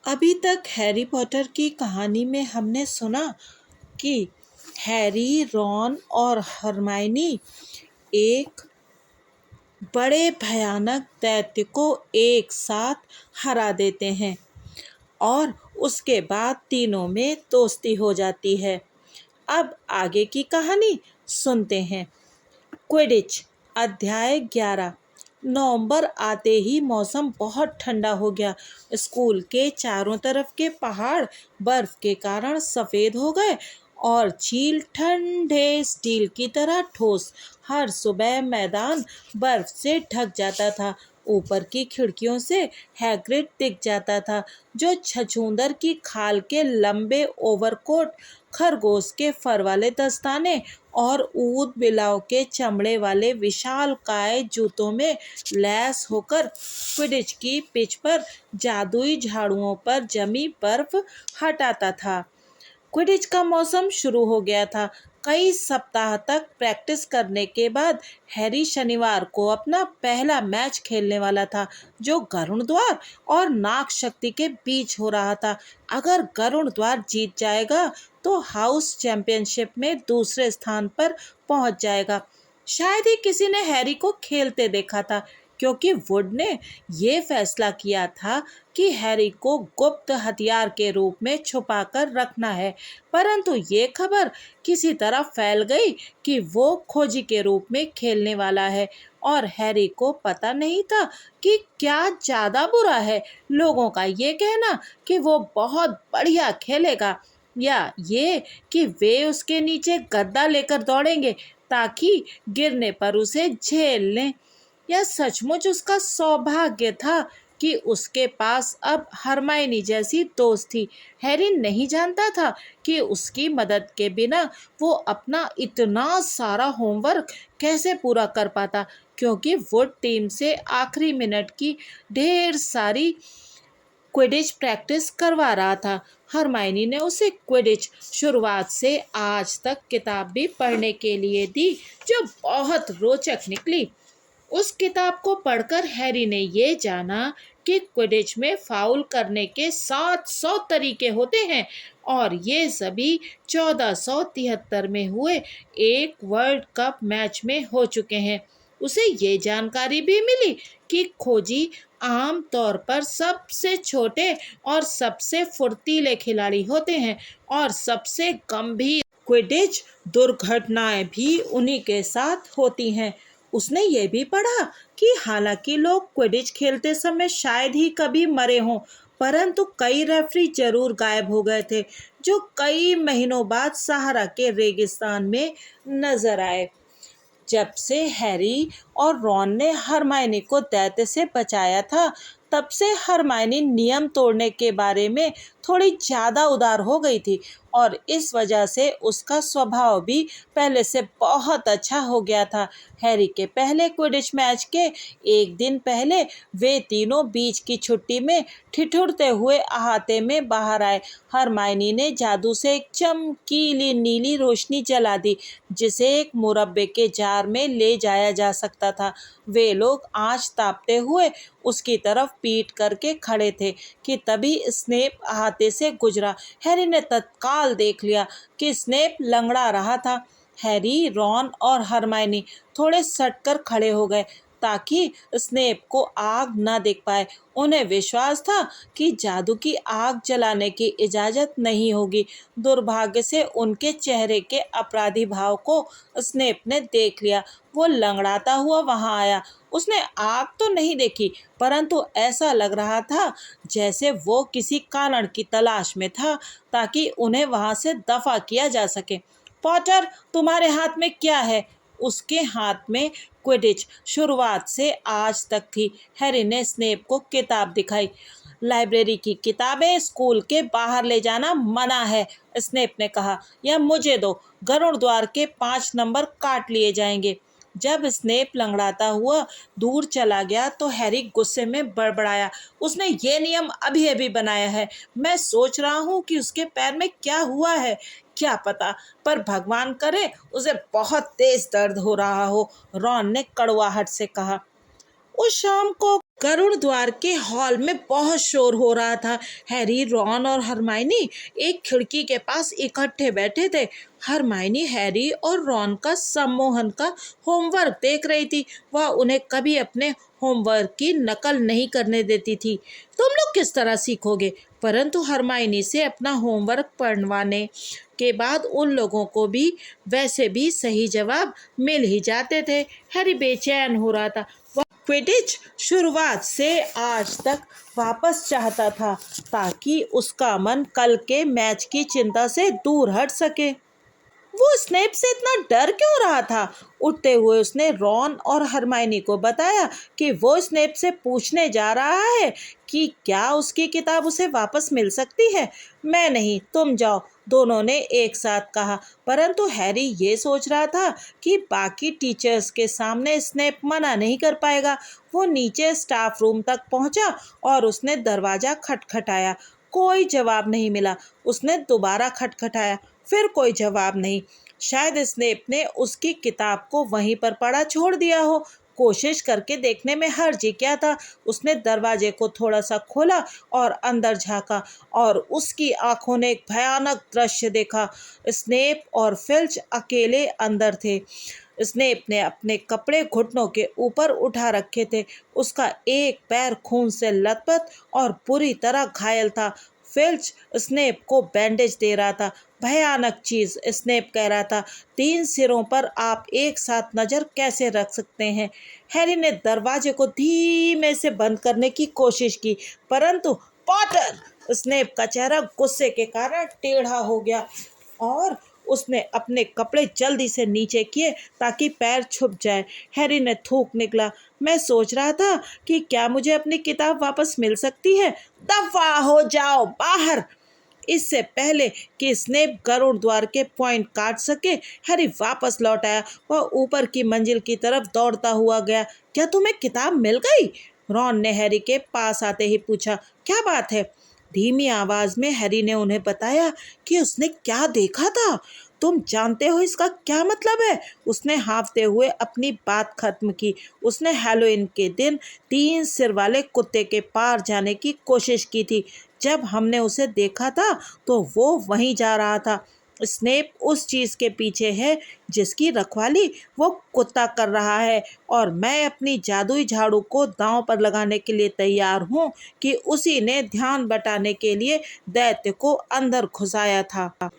अभी तक Harry Potter की कहानी में हमने सुना कि हैरी, रॉन और हरमाइनी एक बड़े भयानक दैत्य को एक साथ हरा देते हैं और उसके बाद तीनों में दोस्ती हो जाती है। अब आगे की कहानी सुनते हैं। क्विडिच अध्याय 11। नवंबर आते ही मौसम बहुत ठंडा हो गया। स्कूल के चारों तरफ के पहाड़ बर्फ के कारण सफ़ेद हो गए और झील ठंडे स्टील की तरह ठोस। हर सुबह मैदान बर्फ से ढक जाता था। ऊपर की खिड़कियों से हैग्रिड दिख जाता था, जो छछूंदर की खाल के लंबे ओवरकोट, खरगोश के फर वाले दस्ताने और ऊद बिलाव के चमड़े वाले विशालकाय जूतों में लैस होकर क्विडिच की पिच पर जादुई झाड़ुओं पर जमी बर्फ हटाता था। क्विडिच का मौसम शुरू हो गया था। कई सप्ताह तक प्रैक्टिस करने के बाद हैरी शनिवार को अपना पहला मैच खेलने वाला था, जो गरुड़ द्वार और नाग शक्ति के बीच हो रहा था। अगर गरुड़ द्वार जीत जाएगा तो हाउस चैंपियनशिप में दूसरे स्थान पर पहुंच जाएगा। शायद ही किसी ने हैरी को खेलते देखा था, क्योंकि वुड ने ये फैसला किया था कि हैरी को गुप्त हथियार के रूप में छुपाकर रखना है। परंतु ये खबर किसी तरह फैल गई कि वो खोजी के रूप में खेलने वाला है और हैरी को पता नहीं था कि क्या ज़्यादा बुरा है, लोगों का ये कहना कि वो बहुत बढ़िया खेलेगा, या ये कि वे उसके नीचे गद्दा लेकर दौड़ेंगे ताकि गिरने पर उसे झेल लें। यह सचमुच उसका सौभाग्य था कि उसके पास अब हरमाइनी जैसी दोस्त थी। हैरी नहीं जानता था कि उसकी मदद के बिना वो अपना इतना सारा होमवर्क कैसे पूरा कर पाता, क्योंकि वुड टीम से आखिरी मिनट की ढेर सारी क्विडिच प्रैक्टिस करवा रहा था। हरमाइनी ने उसे क्विडिच शुरुआत से आज तक किताब भी पढ़ने के लिए दी, जो बहुत रोचक निकली। उस किताब को पढ़कर हैरी ने ये जाना कि क्विडिच में फाउल करने के 700 तरीके होते हैं और ये सभी 1473 में हुए एक वर्ल्ड कप मैच में हो चुके हैं। उसे ये जानकारी भी मिली कि खोजी आम तौर पर सबसे छोटे और सबसे फुर्तीले खिलाड़ी होते हैं और सबसे गंभीर क्विडिच दुर्घटनाएं भी उन्हीं के साथ होती हैं। उसने ये भी पढ़ा कि हालांकि लोग क्विडिच खेलते समय शायद ही कभी मरे हों, परंतु कई रेफरी जरूर गायब हो गए थे, जो कई महीनों बाद सहारा के रेगिस्तान में नजर आए। जब से हैरी और रॉन ने हरमाइनी को दैत्य से बचाया था, तब से हरमाइनी नियम तोड़ने के बारे में थोड़ी ज़्यादा उदार हो गई थी और इस वजह से उसका स्वभाव भी पहले से बहुत अच्छा हो गया था। हैरी के पहले क्विडिच मैच के एक दिन पहले वे तीनों बीच की छुट्टी में ठिठुरते हुए अहाते में बाहर आए। हरमाइनी ने जादू से एक चमकीली नीली रोशनी जला दी, जिसे एक मुरब्बे के जार में ले जाया जा सकता था। वे लोग आँच तापते हुए उसकी तरफ पीठ करके खड़े थे कि तभी स्नेप अहाते से गुजरा। हैरी ने तत्काल देख लिया कि स्नेप लंगड़ा रहा था। हैरी, रॉन और हरमाइनी थोड़े सटकर खड़े हो गए ताकि स्नेप को आग न देख पाए। उन्हें विश्वास था कि जादू की आग जलाने की इजाज़त नहीं होगी। दुर्भाग्य से उनके चेहरे के अपराधी भाव को स्नेप ने देख लिया। वो लंगड़ाता हुआ वहां आया। उसने आग तो नहीं देखी, परंतु ऐसा लग रहा था जैसे वो किसी कारण की तलाश में था ताकि उन्हें वहां से दफा किया जा सके। पॉटर, तुम्हारे हाथ में क्या है? उसके हाथ में क्विडिच शुरुआत से आज तक थी। हैरी ने स्नेप को किताब दिखाई। लाइब्रेरी की किताबें स्कूल के बाहर ले जाना मना है, स्नेप ने कहा। यह मुझे दो, गरुड़ द्वार के 5 नंबर काट लिए जाएंगे। जब स्नेप लंगड़ाता हुआ दूर चला गया तो हैरी गुस्से में बड़बड़ाया। उसने ये नियम अभी अभी बनाया है। मैं सोच रहा हूँ कि उसके पैर में क्या हुआ है। क्या पता, पर भगवान करे उसे बहुत तेज दर्द हो रहा हो, रॉन ने कड़वाहट से कहा। उस शाम को गरुड़ द्वार के हॉल में बहुत शोर हो रहा था। हैरी, रॉन और हरमाइनी एक खिड़की के पास इकट्ठे बैठे थे। हरमाइनी हैरी और रॉन का सम्मोहन का होमवर्क देख रही थी। वह उन्हें कभी अपने होमवर्क की नकल नहीं करने देती थी। तुम लोग किस तरह सीखोगे? परंतु हरमाइनी से अपना होमवर्क पढ़वाने के बाद उन लोगों को भी वैसे भी सही जवाब मिल ही जाते थे। हैरी बेचैन हो रहा था। वह क्विडिच शुरुआत से आज तक वापस चाहता था ताकि उसका मन कल के मैच की चिंता से दूर हट सके। वो स्नेप से इतना डर क्यों रहा था? उठते हुए उसने रॉन और हरमाइनी को बताया कि वो स्नेप से पूछने जा रहा है कि क्या उसकी किताब उसे वापस मिल सकती है। मैं नहीं, तुम जाओ, दोनों ने एक साथ कहा। परंतु हैरी ये सोच रहा था कि बाकी टीचर्स के सामने स्नेप मना नहीं कर पाएगा। वो नीचे स्टाफ रूम तक पहुंचा और उसने दरवाज़ा खटखटाया। कोई जवाब नहीं मिला। उसने दोबारा खटखटाया, फिर कोई जवाब नहीं। शायद स्नेप ने उसकी किताब को वहीं पर पड़ा छोड़ दिया हो। कोशिश करके देखने में हर्ज ही क्या था। उसने दरवाजे को थोड़ा सा खोला और अंदर झांका और उसकी आंखों ने एक भयानक दृश्य देखा। स्नेप और फिल्च अकेले अंदर थे। स्नेप ने अपने कपड़े घुटनों के ऊपर उठा रखे थे। उसका एक पैर खून से लथपथ और बुरी तरह घायल था। फिल्च स्नेप को बैंडेज दे रहा था। भयानक चीज, स्नेप कह रहा था। 3 सिरों पर आप एक साथ नजर कैसे रख सकते हैं? हैरी ने दरवाजे को धीमे से बंद करने की कोशिश की, परंतु पॉटर! स्नेप का चेहरा गुस्से के कारण टेढ़ा हो गया और उसने अपने कपड़े जल्दी से नीचे किए ताकि पैर छुप जाए। हैरी ने थूक निकला। मैं सोच रहा था कि क्या मुझे अपनी किताब वापस मिल सकती है? दफा हो जाओ बाहर! इससे पहले कि स्नेप गरुड़ द्वार के पॉइंट काट सके, हैरी वापस लौट आया। वह ऊपर की मंजिल की तरफ दौड़ता हुआ गया। क्या तुम्हें किताब मिल गई? रॉन ने हैरी के पास आते ही पूछा। क्या बात है? धीमी आवाज में हैरी ने उन्हें बताया कि उसने क्या देखा था। तुम जानते हो इसका क्या मतलब है? उसने हाँफते हुए अपनी बात खत्म की। उसने हैलोवीन के दिन 3 सिर वाले कुत्ते के पार जाने की कोशिश की थी। जब हमने उसे देखा था तो वो वहीं जा रहा था। स्नेप उस चीज के पीछे है जिसकी रखवाली वो कुत्ता कर रहा है और मैं अपनी जादुई झाड़ू को दांव पर लगाने के लिए तैयार हूँ कि उसी ने ध्यान बटाने के लिए दैत्य को अंदर घुसाया था।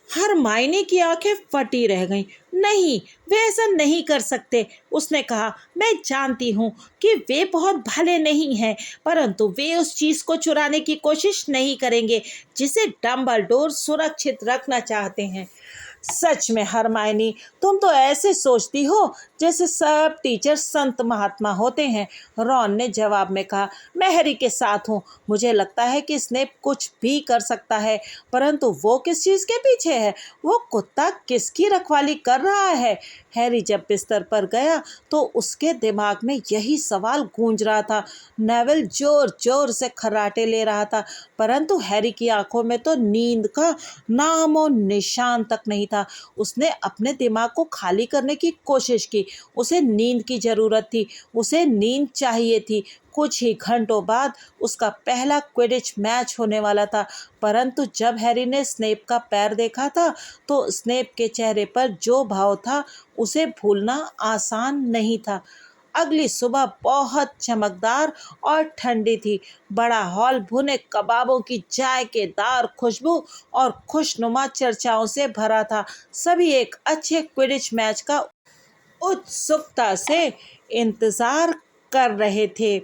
हरमाइनी की आंखें फटी रह गईं। नहीं, वे ऐसा नहीं कर सकते। उसने कहा, मैं जानती हूँ कि वे बहुत भले नहीं हैं, परंतु वे उस चीज को चुराने की कोशिश नहीं करेंगे जिसे डम्बलडोर सुरक्षित रखना चाहते हैं। सच में हरमाइनी, तुम तो ऐसे सोचती हो जैसे सब टीचर संत महात्मा होते हैं। रॉन ने जवाब में कहा, मैं हैरी के साथ हूँ। मुझे लगता है कि स्नेप कुछ भी कर सकता है, परंतु वो किस चीज़ के पीछे है? वो कुत्ता किसकी रखवाली कर रहा है? हैरी जब बिस्तर पर गया तो उसके दिमाग में यही सवाल गूंज रहा था। नेविल जोर जोर से खर्राटे ले रहा था, परंतु हैरी की आंखों में तो नींद का नामो निशान तक नहीं था। उसने अपने दिमाग को खाली करने की कोशिश की। उसे नींद की जरूरत थी। उसे नींद चाहिए थी। कुछ ही घंटों बाद उसका पहला क्विडिच मैच होने वाला था, परंतु जब हैरी ने स्नेप का पैर देखा था तो स्नेप के चेहरे पर जो भाव था उसे भूलना आसान नहीं था। अगली सुबह बहुत चमकदार और ठंडी थी। बड़ा हॉल भुने कबाबों की जायकेदार खुशबू और खुशनुमा चर्चाओं से भरा था। सभी एक अच्छे क्विडिच मैच का उत्सुकता से इंतजार कर रहे थे।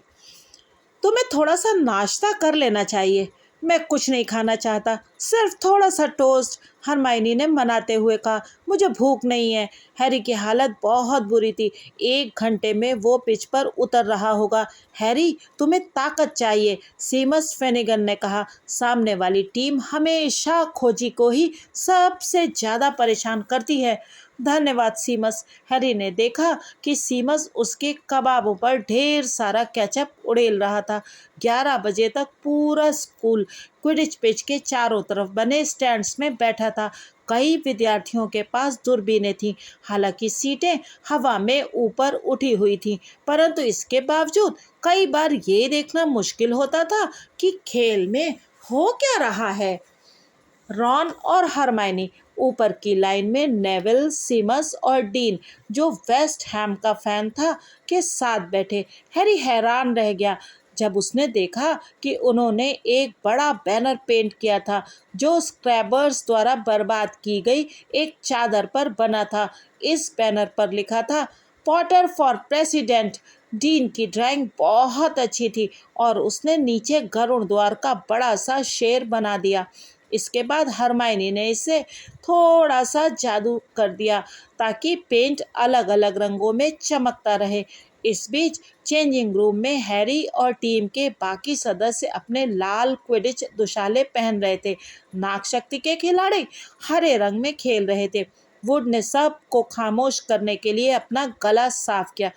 तुम्हें थोड़ा सा नाश्ता कर लेना चाहिए। मैं कुछ नहीं खाना चाहता, सिर्फ थोड़ा सा टोस्ट, हरमाइनी ने मनाते हुए कहा। मुझे भूख नहीं है। हैरी की हालत बहुत बुरी थी। 1 घंटे में वो पिच पर उतर रहा होगा। हैरी, तुम्हें ताकत चाहिए, सीमस फेनिगन ने कहा। सामने वाली टीम हमेशा खोजी को ही सबसे ज़्यादा परेशान करती है। धन्यवाद सीमस। हैरी ने देखा कि सीमस उसके कबाबों पर ढेर सारा केचप उड़ेल रहा था। 11 बजे तक पूरा स्कूल क्विडिच पिच के चारों तरफ बने स्टैंड्स में बैठा था। कई विद्यार्थियों के पास दूरबीनें थीं। हालांकि सीटें हवा में ऊपर उठी हुई थीं, परंतु इसके बावजूद कई बार ये देखना मुश्किल होता था कि खेल में हो क्या रहा है। रॉन और हरमाइनी ऊपर की लाइन में नेविल, सीमस और डीन, जो वेस्ट हैम का फैन था, के साथ बैठे। हैरी हैरान रह गया जब उसने देखा कि उन्होंने एक बड़ा बैनर पेंट किया था जो स्क्रैबर्स द्वारा बर्बाद की गई एक चादर पर बना था। इस बैनर पर लिखा था, पॉटर फॉर प्रेसिडेंट। डीन की ड्राइंग बहुत अच्छी थी और उसने नीचे गरुड़ द्वार का बड़ा सा शेर बना दिया। इसके बाद हरमाइनी ने इसे थोड़ा सा जादू कर दिया ताकि पेंट अलग अलग रंगों में चमकता रहे। इस बीच चेंजिंग रूम में हैरी और टीम के बाकी सदस्य अपने लाल क्विडिच दुशाले पहन रहे थे। नागशक्ति के खिलाड़ी हरे रंग में खेल रहे थे। वुड ने सब को खामोश करने के लिए अपना गला साफ किया।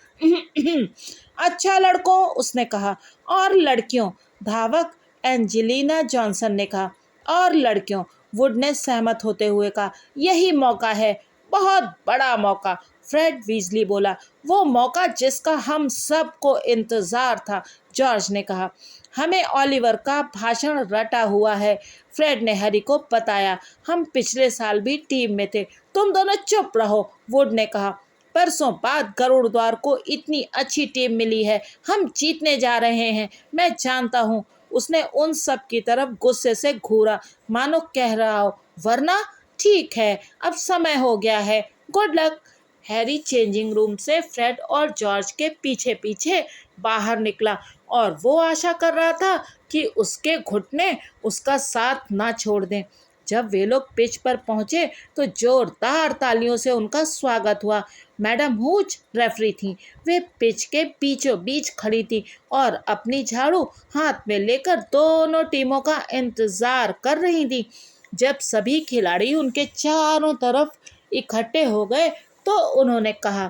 अच्छा लड़कों, उसने कहा, और लड़कियों, धावक एंजेलिना जॉनसन ने कहा। और लड़कियों, वुड ने सहमत होते हुए कहा। यही मौका है, बहुत बड़ा मौका, फ्रेड वीजली बोला। वो मौका जिसका हम सबको इंतजार था, जॉर्ज ने कहा। हमें ओलिवर का भाषण रटा हुआ है, फ्रेड ने हैरी को बताया। हम पिछले साल भी टीम में थे। तुम दोनों चुप रहो, वुड ने कहा। परसों बाद गरुड़ द्वार को इतनी अच्छी टीम मिली है, हम जीतने जा रहे हैं, मैं जानता हूँ। उसने उन सब की तरफ गुस्से से घूरा, मानो कह रहा हो, वरना ठीक है, अब समय हो गया है, good luck. Harry changing room से फ्रेड और जॉर्ज के पीछे पीछे बाहर निकला और वो आशा कर रहा था कि उसके घुटने उसका साथ ना छोड़ दें। जब वे लोग पिच पर पहुंचे तो जोरदार तालियों से उनका स्वागत हुआ। मैडम हूच रेफरी थीं। वे पिच के बीचों बीच खड़ी थी और अपनी झाड़ू हाथ में लेकर दोनों टीमों का इंतजार कर रही थी। जब सभी खिलाड़ी उनके चारों तरफ इकट्ठे हो गए तो उन्होंने कहा,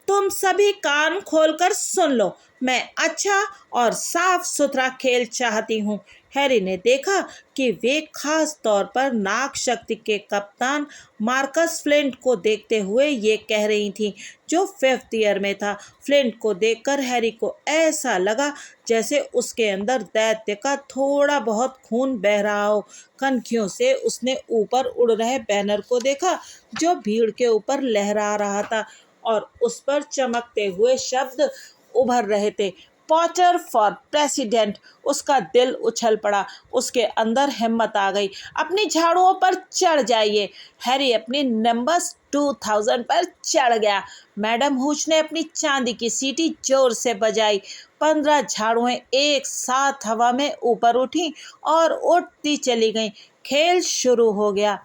तुम सभी कान खोलकर सुन लो, मैं अच्छा और साफ सुथरा खेल चाहती हूँ। हैरी ने देखा कि वे खास तौर पर नाग शक्ति के कप्तान मार्कस फ्लिंट को देखते हुए ये कह रही थी, जो 5th ईयर में था। फ्लिंट को देखकर हैरी को ऐसा लगा जैसे उसके अंदर दैत्य का थोड़ा बहुत खून बह रहा हो। कनखियों से उसने ऊपर उड़ रहे बैनर को देखा जो भीड़ के ऊपर लहरा रहा था और उस पर चमकते हुए शब्द उभर रहे थे, पॉटर फॉर प्रेसिडेंट। उसका दिल उछल पड़ा, उसके अंदर हिम्मत आ गई। अपनी झाड़ुओं पर चढ़ जाइए। हैरी अपनी नंबर्स 2000 पर चढ़ गया। मैडम हूच ने अपनी चांदी की सीटी जोर से बजाई। 15 झाड़ुएं एक साथ हवा में ऊपर उठी और उड़ती चली गईं। खेल शुरू हो गया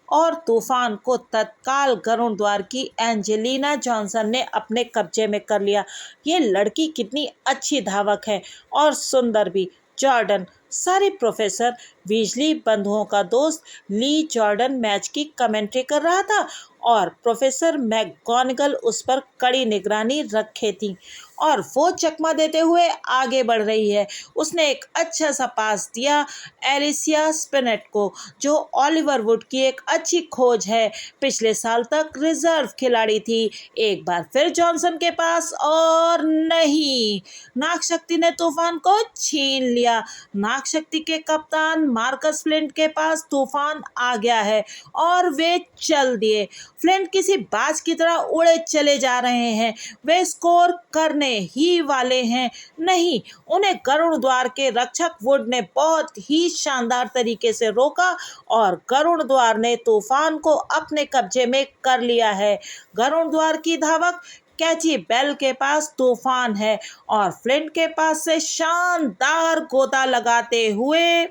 और तूफान को तत्काल गरुड़ द्वार की एंजेलिना जॉनसन ने अपने कब्जे में कर लिया। ये लड़की कितनी अच्छी धावक है और सुंदर भी। जॉर्डन, सारी प्रोफेसर वीजली बंधुओं का दोस्त ली जॉर्डन मैच की कमेंट्री कर रहा था और प्रोफेसर मैकगोनागल उस पर कड़ी निगरानी रखे थी और वो चकमा देते हुए आगे बढ़ रही है। उसने एक अच्छा सा पास दिया एलिसिया स्पिनेट को, जो ओलिवर वुड की एक अच्छी खोज है। पिछले साल तक रिजर्व खिलाड़ी थी। एक बार फिर जॉनसन के पास और नहीं, नागशक्ति ने तूफान को छीन लिया। नागशक्ति के कप्तान मार्कस फ्लिंट के पास तूफान आ गया है और वे चल दिए। फ्लिंट किसी बाज की तरह उड़े चले जा रहे हैं। वे स्कोर करने ही वाले हैं। नहीं, उन्हें गरुड़ द्वार के रक्षक वुड ने बहुत ही शानदार तरीके से रोका और गरुड़ द्वार ने तूफान को अपने कब्जे में कर लिया है। गरुड़ द्वार की धावक कैची बेल के पास तूफान है और फ्लिंट के पास से शानदार गोता लगाते हुए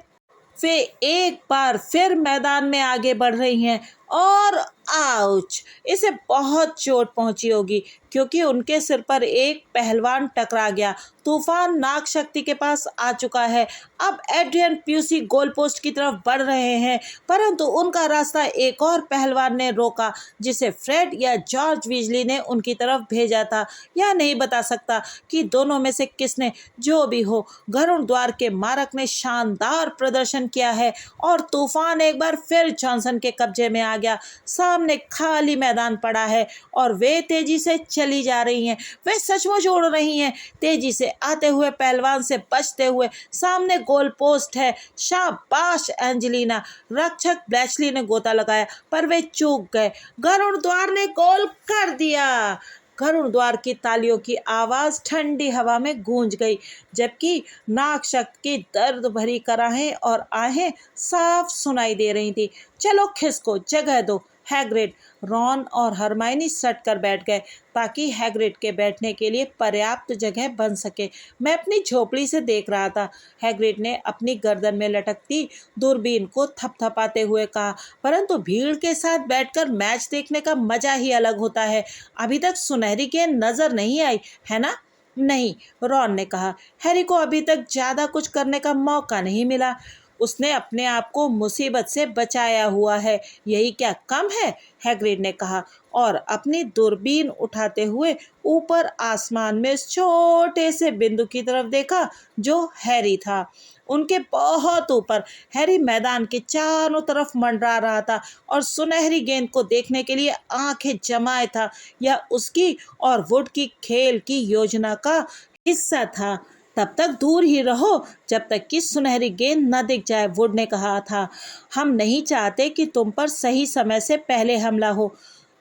वे एक बार फिर मैदान में आगे बढ़ रही हैं और आउच, इसे बहुत चोट पहुंची होगी क्योंकि उनके सिर पर एक पहलवान टकरा गया। तूफान नाग शक्ति के पास आ चुका है। अब एड्रियन प्यूसी गोल पोस्ट की तरफ बढ़ रहे हैं, परंतु उनका रास्ता एक और पहलवान ने रोका, जिसे फ्रेड या जॉर्ज वीजली ने उनकी तरफ भेजा था। यह नहीं बता सकता कि दोनों में से किसने, जो भी हो, गरुड़ द्वार के मारक ने शानदार प्रदर्शन किया है और तूफान एक बार फिर जॉनसन के कब्जे में आ गया। सामने खाली मैदान पड़ा है और वे तेजी से चली जा रही हैं। वे सचमुच उड़ रही हैं, तेजी से आते हुए पहलवान से बचते हुए। सामने गोल पोस्ट है। शाबाश एंजेलिना, रक्षक ब्लैचली ने गोता लगाया, पर वे चूक गए। गरुड़ द्वार ने गोल कर दिया। गरुड़ द्वार की तालियों की आवाज़ ठंडी हवा में गूंज गई, जबकि नागशक्त की दर्द भरी कराहें और आहें साफ सुनाई दे रही थी। चलो खिसको, जगह दो। हैग्रिड, रॉन और हरमाइनी सट कर बैठ गए ताकि हैग्रिड के बैठने के लिए पर्याप्त जगह बन सके। मैं अपनी झोपड़ी से देख रहा था, हैग्रिड ने अपनी गर्दन में लटकती दूरबीन को थपथपाते हुए कहा, परंतु भीड़ के साथ बैठकर मैच देखने का मजा ही अलग होता है। अभी तक सुनहरी गेंद नजर नहीं आई है ना? नहीं, रॉन ने कहा। हैरी को अभी तक ज़्यादा कुछ करने का मौका नहीं मिला। उसने अपने आप को मुसीबत से बचाया हुआ है, यही क्या कम है? हैग्रिड ने कहा और अपनी दूरबीन उठाते हुए ऊपर आसमान में उस छोटे से बिंदु की तरफ देखा जो हैरी था। उनके बहुत ऊपर हैरी मैदान के चारों तरफ मंडरा रहा था और सुनहरी गेंद को देखने के लिए आंखें जमाए था। यह उसकी और वुड की खेल की योजना का हिस्सा था। तब तक दूर ही रहो जब तक कि सुनहरी गेंद न दिख जाए, वुड ने कहा था। हम नहीं चाहते कि तुम पर सही समय से पहले हमला हो।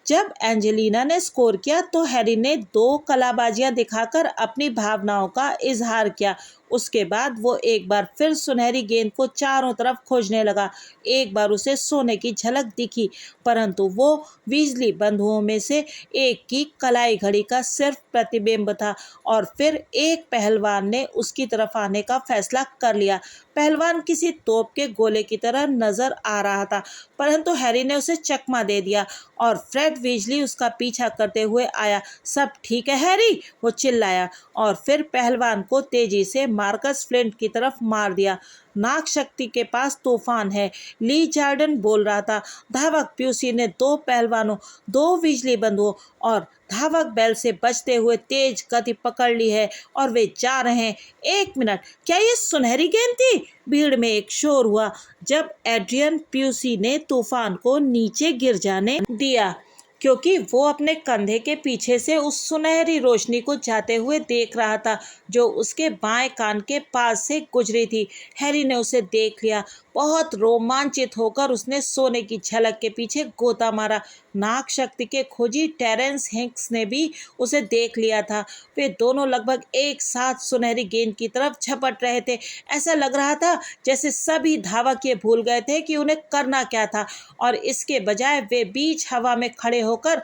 जब एंजेलिना ने स्कोर किया तो हैरी ने 2 कलाबाजियां दिखाकर अपनी भावनाओं का इजहार किया। उसके बाद वो एक बार फिर सुनहरी गेंद को चारों तरफ खोजने लगा। एक बार उसे सोने की झलक दिखी, परंतु वो वीजली बंधुओं में से एक की कलाई घड़ी का सिर्फ प्रतिबिंब था। और फिर एक पहलवान ने उसकी तरफ आने का फैसला कर लिया। पहलवान किसी तोप के गोले की तरह नजर आ रहा था, परंतु हैरी ने उसे चकमा दे दिया और फ्रेड वीजली उसका पीछा करते हुए आया। सब ठीक है हैरी, वो चिल्लाया और फिर पहलवान को तेजी से मार्कस फ्लिंट की तरफ मार दिया। नाग शक्ति के पास तूफान है, ली जार्डन बोल रहा था। धावक प्यूसी ने 2 पहलवानों, 2 बिजली बंधुओं और धावक बैल से बचते हुए तेज गति पकड़ ली है और वे जा रहे हैं। 1 मिनट, क्या ये सुनहरी गेंद थी? भीड़ में एक शोर हुआ जब एड्रियन प्यूसी ने तूफान को नीचे गिर जाने दिया, क्योंकि वो अपने कंधे के पीछे से उस सुनहरी रोशनी को जाते हुए देख रहा था जो उसके बाएं कान के पास से गुजरी थी। हैरी ने उसे देख लिया। बहुत रोमांचित होकर उसने सोने की झलक के पीछे गोता मारा। नाग शक्ति के खोजी टेरेंस हिंक्स ने भी उसे देख लिया था। वे दोनों लगभग एक साथ सुनहरी गेंद की तरफ झपट रहे थे। ऐसा लग रहा था जैसे सभी धावक ये भूल गए थे कि उन्हें करना क्या था और इसके बजाय वे बीच हवा में खड़े होकर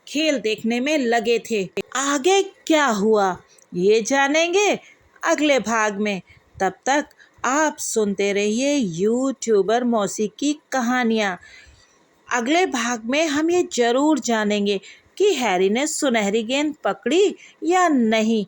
खेल देखने में लगे थे। आगे क्या हुआ ये जानेंगे अगले भाग में। तब तक आप सुनते रहिए यूट्यूबर मौसी की कहानियाँ। अगले भाग में हम ये जरूर जानेंगे कि हैरी ने सुनहरी गेंद पकड़ी या नहीं।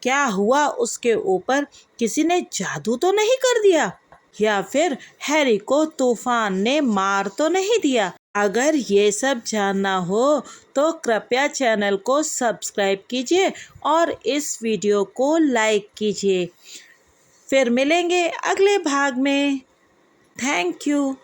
क्या हुआ उसके ऊपर? किसी ने जादू तो नहीं कर दिया? या फिर हैरी को तूफान ने मार तो नहीं दिया? अगर ये सब जानना हो तो कृपया चैनल को सब्सक्राइब कीजिए और इस वीडियो को लाइक कीजिए। फिर मिलेंगे अगले भाग में। Thank you.